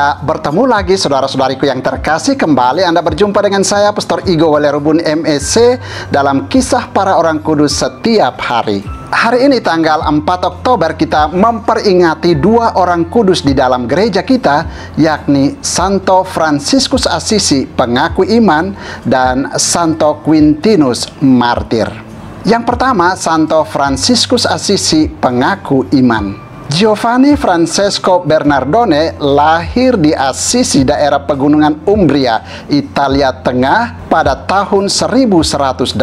Kita bertemu lagi saudara-saudariku yang terkasih. Kembali Anda berjumpa dengan saya Pastor Igo Walerubun MEC dalam Kisah Para Orang Kudus Setiap Hari. Hari ini tanggal 4 Oktober kita memperingati dua orang kudus di dalam gereja kita, yakni Santo Fransiskus Assisi pengaku iman dan Santo Quintinus martir. Yang pertama, Santo Fransiskus Assisi pengaku iman. Giovanni Francesco Bernardone lahir di Assisi, daerah pegunungan Umbria, Italia Tengah pada tahun 1182.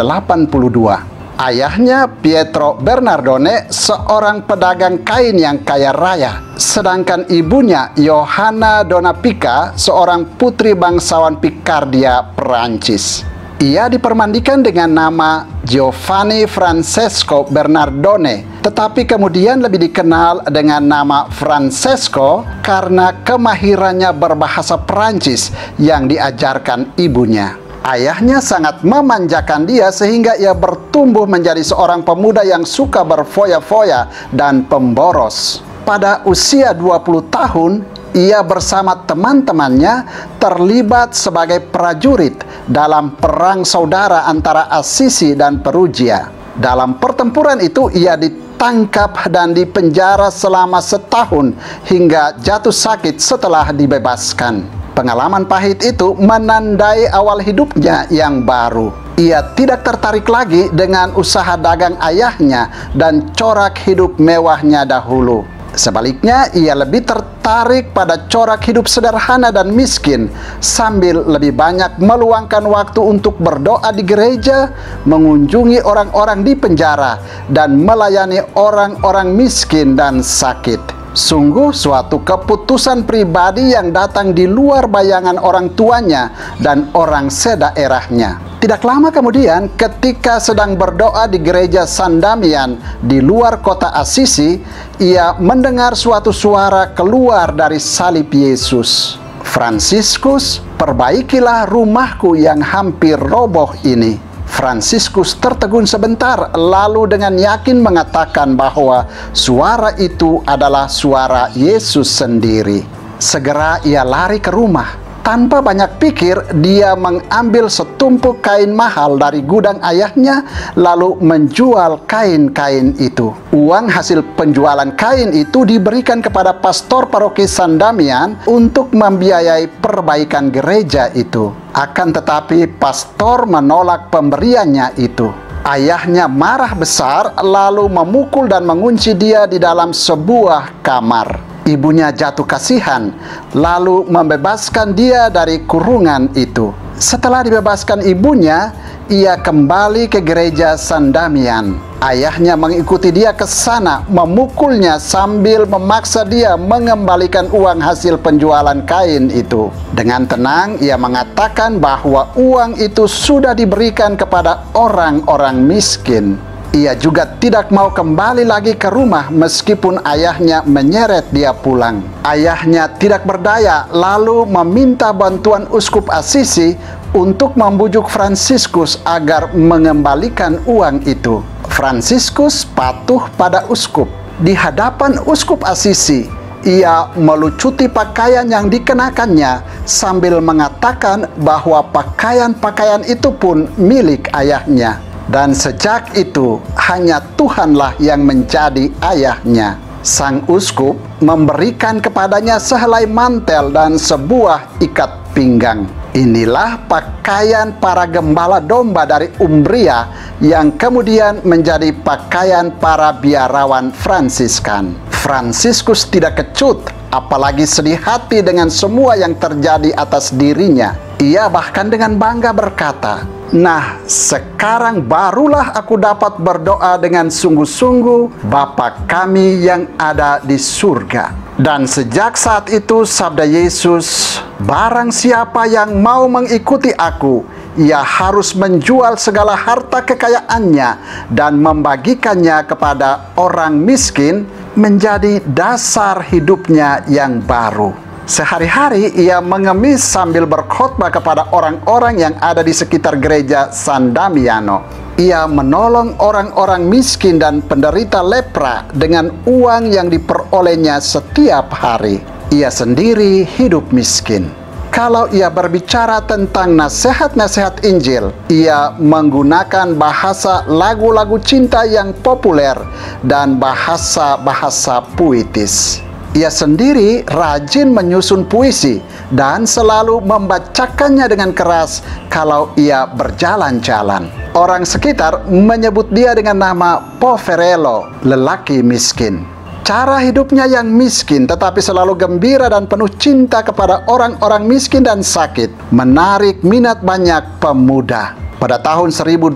Ayahnya Pietro Bernardone seorang pedagang kain yang kaya raya, sedangkan ibunya Johanna Donapica seorang putri bangsawan Picardia, Perancis. Ia dipermandikan dengan nama Giovanni Francesco Bernardone, tetapi kemudian lebih dikenal dengan nama Francesco karena kemahirannya berbahasa Perancis yang diajarkan ibunya. Ayahnya sangat memanjakan dia sehingga ia bertumbuh menjadi seorang pemuda yang suka berfoya-foya dan pemboros. Pada usia 20 tahun, ia bersama teman-temannya terlibat sebagai prajurit dalam perang saudara antara Assisi dan Perugia. Dalam pertempuran itu ia ditangkap dan dipenjara selama setahun hingga jatuh sakit setelah dibebaskan. Pengalaman pahit itu menandai awal hidupnya yang baru. Ia tidak tertarik lagi dengan usaha dagang ayahnya dan corak hidup mewahnya dahulu. Sebaliknya, ia lebih tertarik pada corak hidup sederhana dan miskin, sambil lebih banyak meluangkan waktu untuk berdoa di gereja, mengunjungi orang-orang di penjara, dan melayani orang-orang miskin dan sakit. Sungguh suatu keputusan pribadi yang datang di luar bayangan orang tuanya dan orang sedaerahnya. Tidak lama kemudian, ketika sedang berdoa di gereja San Damian di luar kota Assisi, ia mendengar suatu suara keluar dari salib Yesus. "Fransiskus, perbaikilah rumahku yang hampir roboh ini." Fransiskus tertegun sebentar, lalu dengan yakin mengatakan bahwa suara itu adalah suara Yesus sendiri. Segera ia lari ke rumah. Tanpa banyak pikir, dia mengambil setumpuk kain mahal dari gudang ayahnya, lalu menjual kain-kain itu. Uang hasil penjualan kain itu diberikan kepada pastor paroki San Damian untuk membiayai perbaikan gereja itu. Akan tetapi, pastor menolak pemberiannya itu. Ayahnya marah besar, lalu memukul dan mengunci dia di dalam sebuah kamar. Ibunya jatuh kasihan, lalu membebaskan dia dari kurungan itu. Setelah dibebaskan ibunya, ia kembali ke gereja San Damian. Ayahnya mengikuti dia ke sana, memukulnya sambil memaksa dia mengembalikan uang hasil penjualan kain itu. Dengan tenang, ia mengatakan bahwa uang itu sudah diberikan kepada orang-orang miskin. Ia juga tidak mau kembali lagi ke rumah meskipun ayahnya menyeret dia pulang. Ayahnya tidak berdaya, lalu meminta bantuan Uskup Assisi untuk membujuk Fransiskus agar mengembalikan uang itu. Fransiskus patuh pada uskup. Di hadapan Uskup Assisi, ia melucuti pakaian yang dikenakannya sambil mengatakan bahwa pakaian-pakaian itu pun milik ayahnya. Dan sejak itu, hanya Tuhanlah yang menjadi ayahnya. Sang uskup memberikan kepadanya sehelai mantel dan sebuah ikat pinggang. Inilah pakaian para gembala domba dari Umbria yang kemudian menjadi pakaian para biarawan Fransiskan. Fransiskus tidak kecut, apalagi sedih hati dengan semua yang terjadi atas dirinya. Ia bahkan dengan bangga berkata, "Nah, sekarang barulah aku dapat berdoa dengan sungguh-sungguh, Bapa kami yang ada di surga." Dan sejak saat itu sabda Yesus, "Barang siapa yang mau mengikuti aku, ia harus menjual segala harta kekayaannya dan membagikannya kepada orang miskin, menjadi dasar hidupnya yang baru." Sehari-hari ia mengemis sambil berkhotbah kepada orang-orang yang ada di sekitar gereja San Damiano. Ia menolong orang-orang miskin dan penderita lepra dengan uang yang diperolehnya setiap hari. ia sendiri hidup miskin. Kalau ia berbicara tentang nasihat-nasihat Injil, ia menggunakan bahasa lagu-lagu cinta yang populer dan bahasa-bahasa puitis. Ia sendiri rajin menyusun puisi dan selalu membacakannya dengan keras kalau ia berjalan-jalan. Orang sekitar menyebut dia dengan nama poverello, lelaki miskin. Cara hidupnya yang miskin tetapi selalu gembira dan penuh cinta kepada orang-orang miskin dan sakit menarik minat banyak pemuda. Pada tahun 1209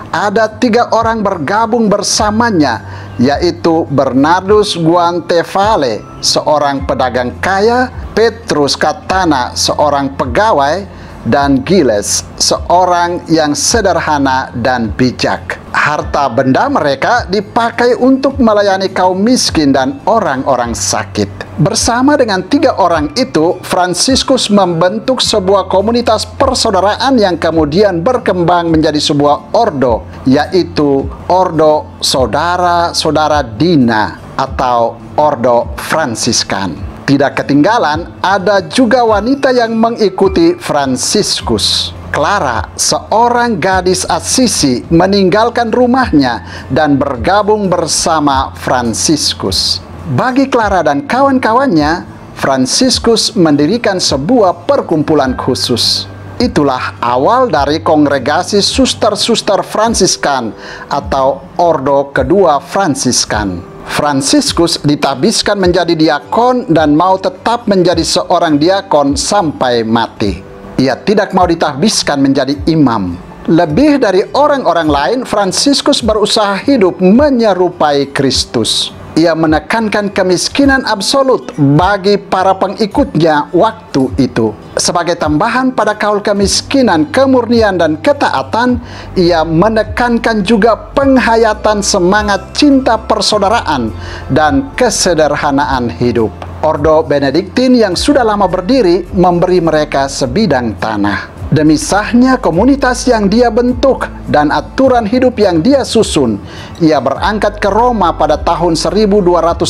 ada 3 orang bergabung bersamanya, yaitu Bernardus Guantevale, seorang pedagang kaya, Petrus Catana, seorang pegawai, dan Giles, seorang yang sederhana dan bijak. Harta benda mereka dipakai untuk melayani kaum miskin dan orang-orang sakit. Bersama dengan 3 orang itu, Fransiskus membentuk sebuah komunitas persaudaraan yang kemudian berkembang menjadi sebuah ordo, yaitu Ordo Saudara-saudara Dina atau Ordo Fransiskan. Tidak ketinggalan, ada juga wanita yang mengikuti Fransiskus. Clara, seorang gadis Assisi, meninggalkan rumahnya dan bergabung bersama Fransiskus. Bagi Clara dan kawan-kawannya, Fransiskus mendirikan sebuah perkumpulan khusus. Itulah awal dari kongregasi suster-suster Fransiskan atau Ordo Kedua Fransiskan. Fransiskus ditabiskan menjadi diakon dan mau tetap menjadi seorang diakon sampai mati. Ia tidak mau ditabiskan menjadi imam. Lebih dari orang-orang lain, Fransiskus berusaha hidup menyerupai Kristus. Ia menekankan kemiskinan absolut bagi para pengikutnya waktu itu. Sebagai tambahan pada kaul kemiskinan, kemurnian, dan ketaatan, ia menekankan juga penghayatan semangat cinta persaudaraan dan kesederhanaan hidup. Ordo Benediktin yang sudah lama berdiri memberi mereka sebidang tanah. Demi sahnya komunitas yang dia bentuk dan aturan hidup yang dia susun, ia berangkat ke Roma pada tahun 1210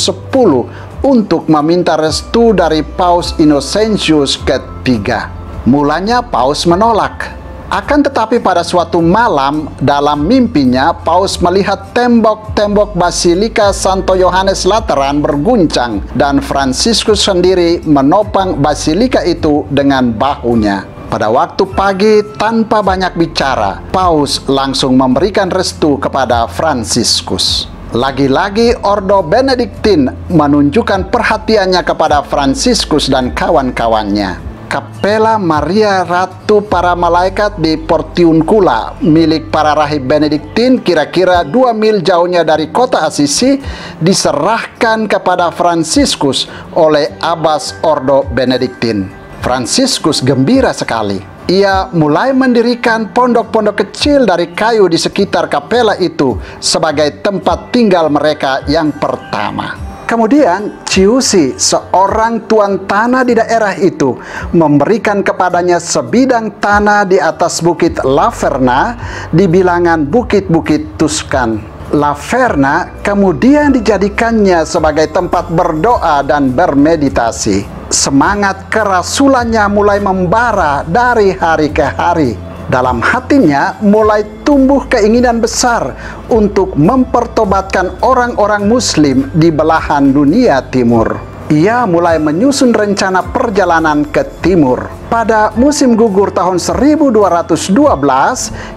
untuk meminta restu dari Paus Innocentius III. Mulanya Paus menolak. Akan tetapi pada suatu malam dalam mimpinya, Paus melihat tembok-tembok Basilika Santo Yohanes Lateran berguncang dan Fransiskus sendiri menopang basilika itu dengan bahunya. Pada waktu pagi, tanpa banyak bicara, Paus langsung memberikan restu kepada Fransiskus. Lagi-lagi Ordo Benediktin menunjukkan perhatiannya kepada Fransiskus dan kawan-kawannya. Kapela Maria Ratu Para Malaikat di Portiuncula milik para rahib Benediktin kira-kira 2 mil jauhnya dari kota Assisi diserahkan kepada Fransiskus oleh Abbas Ordo Benediktin. Fransiskus gembira sekali. Ia mulai mendirikan pondok-pondok kecil dari kayu di sekitar kapela itu sebagai tempat tinggal mereka yang pertama. Kemudian Ciusi, seorang tuan tanah di daerah itu, memberikan kepadanya sebidang tanah di atas bukit Laverna di bilangan bukit-bukit Tuscan. Laverna kemudian dijadikannya sebagai tempat berdoa dan bermeditasi. Semangat kerasulannya mulai membara dari hari ke hari. Dalam hatinya mulai tumbuh keinginan besar untuk mempertobatkan orang-orang Muslim di belahan dunia timur. Ia mulai menyusun rencana perjalanan ke timur. Pada musim gugur tahun 1212,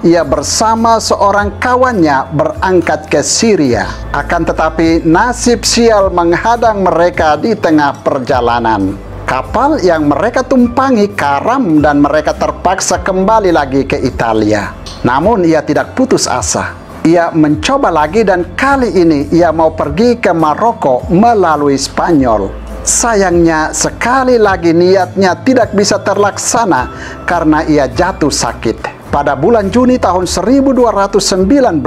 ia bersama seorang kawannya berangkat ke Syria. Akan tetapi nasib sial menghadang mereka di tengah perjalanan. Kapal yang mereka tumpangi karam dan mereka terpaksa kembali lagi ke Italia. Namun ia tidak putus asa. Ia mencoba lagi dan kali ini ia mau pergi ke Maroko melalui Spanyol. Sayangnya sekali lagi niatnya tidak bisa terlaksana karena ia jatuh sakit. Pada bulan Juni tahun 1219,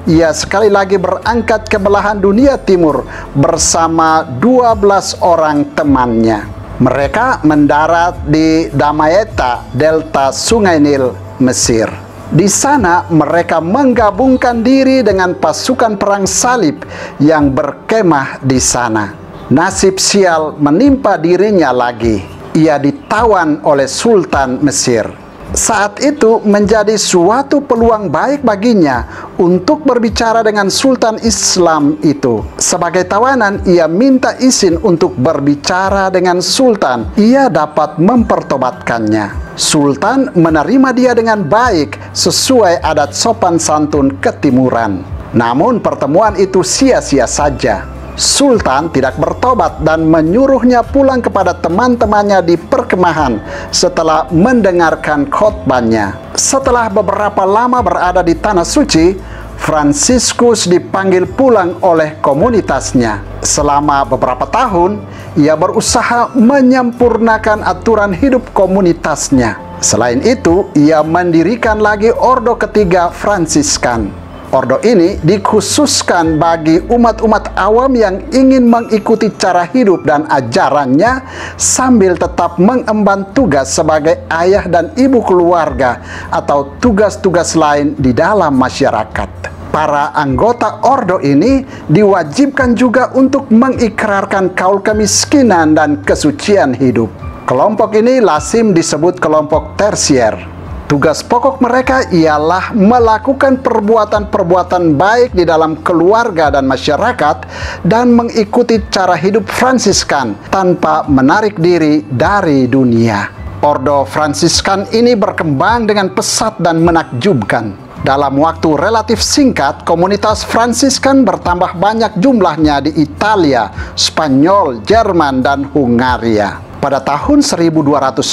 ia sekali lagi berangkat ke belahan dunia timur bersama 12 orang temannya. Mereka mendarat di Damietta, delta Sungai Nil, Mesir. Di sana mereka menggabungkan diri dengan pasukan perang salib yang berkemah di sana. nasib sial menimpa dirinya lagi. Ia ditawan oleh Sultan Mesir. Saat itu menjadi suatu peluang baik baginya untuk berbicara dengan Sultan Islam itu. Sebagai tawanan, ia minta izin untuk berbicara dengan Sultan. Ia dapat mempertobatkannya. Sultan menerima dia dengan baik sesuai adat sopan santun ketimuran. Namun pertemuan itu sia-sia saja. Sultan tidak bertobat dan menyuruhnya pulang kepada teman-temannya di perkemahan setelah mendengarkan khotbahnya. Setelah beberapa lama berada di Tanah Suci, Fransiskus dipanggil pulang oleh komunitasnya. Selama beberapa tahun, ia berusaha menyempurnakan aturan hidup komunitasnya. Selain itu, ia mendirikan lagi Ordo Ketiga Fransiskan. Ordo ini dikhususkan bagi umat-umat awam yang ingin mengikuti cara hidup dan ajarannya sambil tetap mengemban tugas sebagai ayah dan ibu keluarga atau tugas-tugas lain di dalam masyarakat. Para anggota ordo ini diwajibkan juga untuk mengikrarkan kaul kemiskinan dan kesucian hidup. Kelompok ini lazim disebut kelompok tersier. Tugas pokok mereka ialah melakukan perbuatan-perbuatan baik di dalam keluarga dan masyarakat dan mengikuti cara hidup Fransiskan tanpa menarik diri dari dunia. Ordo Fransiskan ini berkembang dengan pesat dan menakjubkan. Dalam waktu relatif singkat, komunitas Fransiskan bertambah banyak jumlahnya di Italia, Spanyol, Jerman, dan Hungaria. Pada tahun 1219,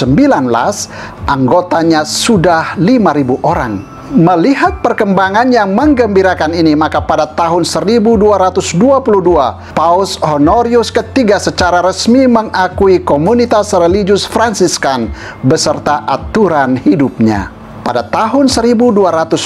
anggotanya sudah 5.000 orang. Melihat perkembangan yang menggembirakan ini, maka pada tahun 1222, Paus Honorius III secara resmi mengakui komunitas religius Fransiskan beserta aturan hidupnya. Pada tahun 1223,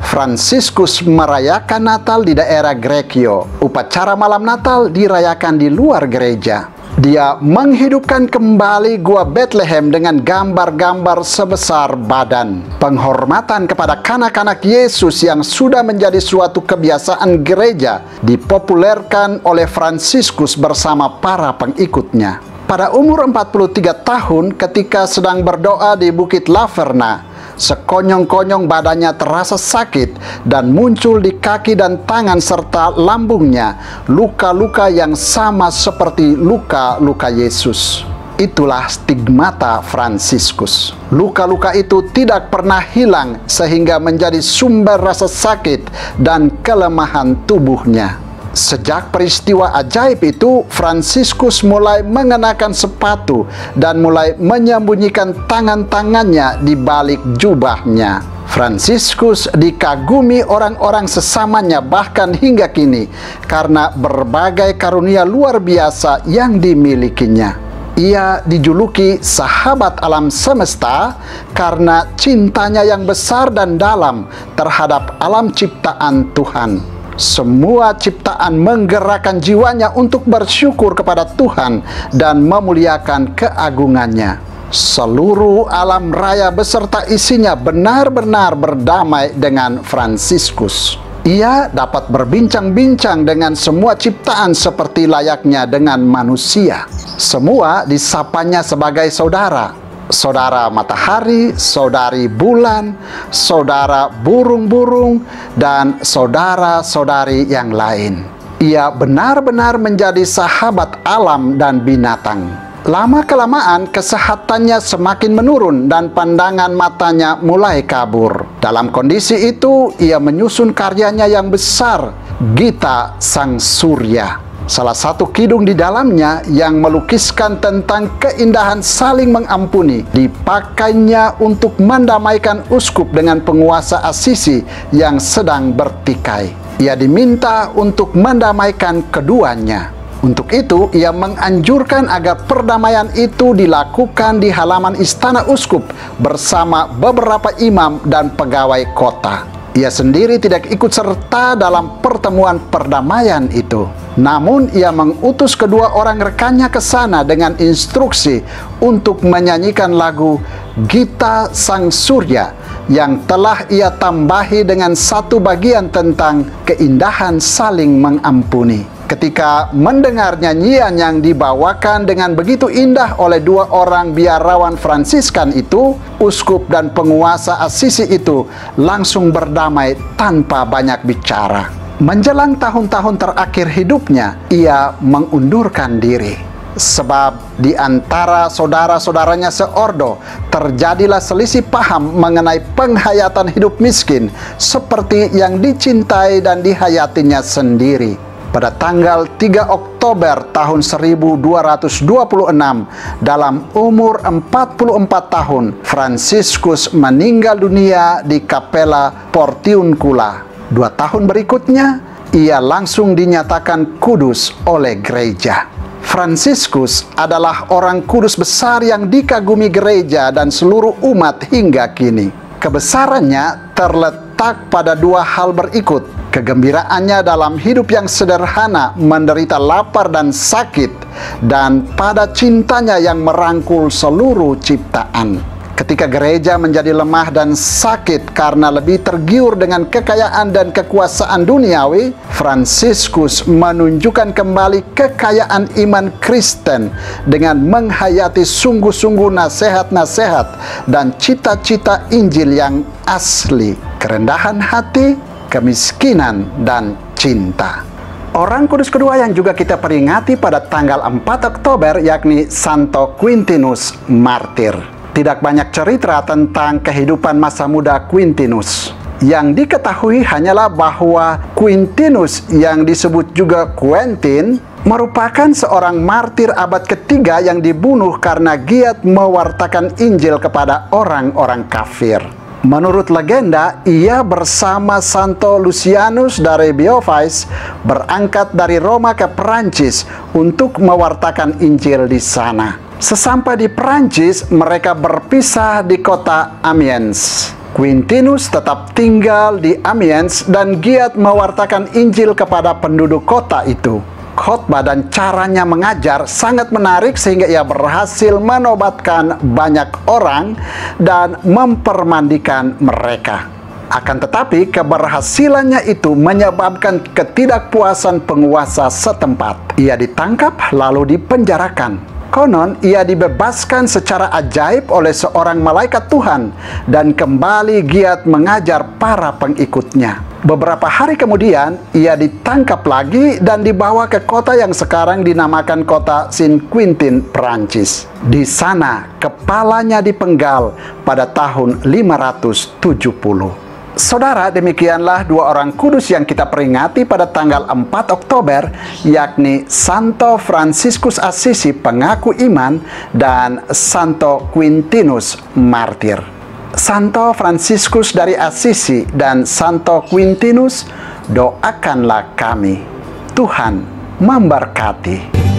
Fransiskus merayakan Natal di daerah Greccio. Upacara malam Natal dirayakan di luar gereja. Dia menghidupkan kembali gua Bethlehem dengan gambar-gambar sebesar badan. Penghormatan kepada kanak-kanak Yesus yang sudah menjadi suatu kebiasaan gereja dipopulerkan oleh Fransiskus bersama para pengikutnya. Pada umur 43 tahun, ketika sedang berdoa di Bukit Laverna, sekonyong-konyong badannya terasa sakit dan muncul di kaki dan tangan serta lambungnya luka-luka yang sama seperti luka-luka Yesus. Itulah stigmata Fransiskus. Luka-luka itu tidak pernah hilang sehingga menjadi sumber rasa sakit dan kelemahan tubuhnya. Sejak peristiwa ajaib itu, Fransiskus mulai mengenakan sepatu dan mulai menyembunyikan tangan-tangannya di balik jubahnya. Fransiskus dikagumi orang-orang sesamanya bahkan hingga kini karena berbagai karunia luar biasa yang dimilikinya. Ia dijuluki sahabat alam semesta karena cintanya yang besar dan dalam terhadap alam ciptaan Tuhan. Semua ciptaan menggerakkan jiwanya untuk bersyukur kepada Tuhan dan memuliakan keagungannya. Seluruh alam raya beserta isinya benar-benar berdamai dengan Fransiskus. Ia dapat berbincang-bincang dengan semua ciptaan seperti layaknya dengan manusia. Semua disapanya sebagai saudara. Saudara matahari, saudari bulan, saudara burung-burung, dan saudara-saudari yang lain. Ia benar-benar menjadi sahabat alam dan binatang. Lama-kelamaan kesehatannya semakin menurun dan pandangan matanya mulai kabur. Dalam kondisi itu, ia menyusun karyanya yang besar, Gita Sang Surya. Salah satu kidung di dalamnya yang melukiskan tentang keindahan saling mengampuni dipakainya untuk mendamaikan uskup dengan penguasa Asisi yang sedang bertikai. Ia diminta untuk mendamaikan keduanya. Untuk itu, ia menganjurkan agar perdamaian itu dilakukan di halaman istana uskup bersama beberapa imam dan pegawai kota. Ia sendiri tidak ikut serta dalam pertemuan perdamaian itu. Namun ia mengutus kedua orang rekannya ke sana dengan instruksi untuk menyanyikan lagu Gita Sang Surya yang telah ia tambahi dengan satu bagian tentang keindahan saling mengampuni. Ketika mendengar nyanyian yang dibawakan dengan begitu indah oleh dua orang biarawan Fransiskan itu, uskup dan penguasa Assisi itu langsung berdamai tanpa banyak bicara. Menjelang tahun-tahun terakhir hidupnya, ia mengundurkan diri. Sebab di antara saudara-saudaranya seordo terjadilah selisih paham mengenai penghayatan hidup miskin seperti yang dicintai dan dihayatinya sendiri. Pada tanggal 3 Oktober tahun 1226, dalam umur 44 tahun, Fransiskus meninggal dunia di Kapela Portiuncula. 2 tahun berikutnya, ia langsung dinyatakan kudus oleh gereja. Fransiskus adalah orang kudus besar yang dikagumi gereja dan seluruh umat hingga kini. Kebesarannya terletak pada 2 hal berikut: kegembiraannya dalam hidup yang sederhana, menderita lapar dan sakit, dan pada cintanya yang merangkul seluruh ciptaan. Ketika gereja menjadi lemah dan sakit karena lebih tergiur dengan kekayaan dan kekuasaan duniawi, Fransiskus menunjukkan kembali kekayaan iman Kristen dengan menghayati sungguh-sungguh nasihat-nasihat dan cita-cita Injil yang asli, kerendahan hati, kemiskinan, dan cinta. Orang kudus kedua yang juga kita peringati pada tanggal 4 Oktober yakni Santo Quintinus Martir. Tidak banyak cerita tentang kehidupan masa muda Quintinus. Yang diketahui hanyalah bahwa Quintinus yang disebut juga Quentin merupakan seorang martir abad ketiga yang dibunuh karena giat mewartakan Injil kepada orang-orang kafir. Menurut legenda, ia bersama Santo Lucianus dari Beauvais berangkat dari Roma ke Perancis untuk mewartakan Injil di sana. Sesampai di Perancis, mereka berpisah di kota Amiens. Quintinus tetap tinggal di Amiens dan giat mewartakan Injil kepada penduduk kota itu. Khotbah dan caranya mengajar sangat menarik sehingga ia berhasil menobatkan banyak orang dan mempermandikan mereka. Akan tetapi keberhasilannya itu menyebabkan ketidakpuasan penguasa setempat. Ia ditangkap lalu dipenjarakan. Konon ia dibebaskan secara ajaib oleh seorang malaikat Tuhan dan kembali giat mengajar para pengikutnya. Beberapa hari kemudian ia ditangkap lagi dan dibawa ke kota yang sekarang dinamakan kota Saint-Quentin, Perancis. Di sana kepalanya dipenggal pada tahun 570. Saudara, demikianlah 2 orang kudus yang kita peringati pada tanggal 4 Oktober, yakni Santo Fransiskus Assisi pengaku iman dan Santo Quintinus Martir. Santo Fransiskus dari Assisi dan Santo Quintinus, doakanlah kami. Tuhan memberkati.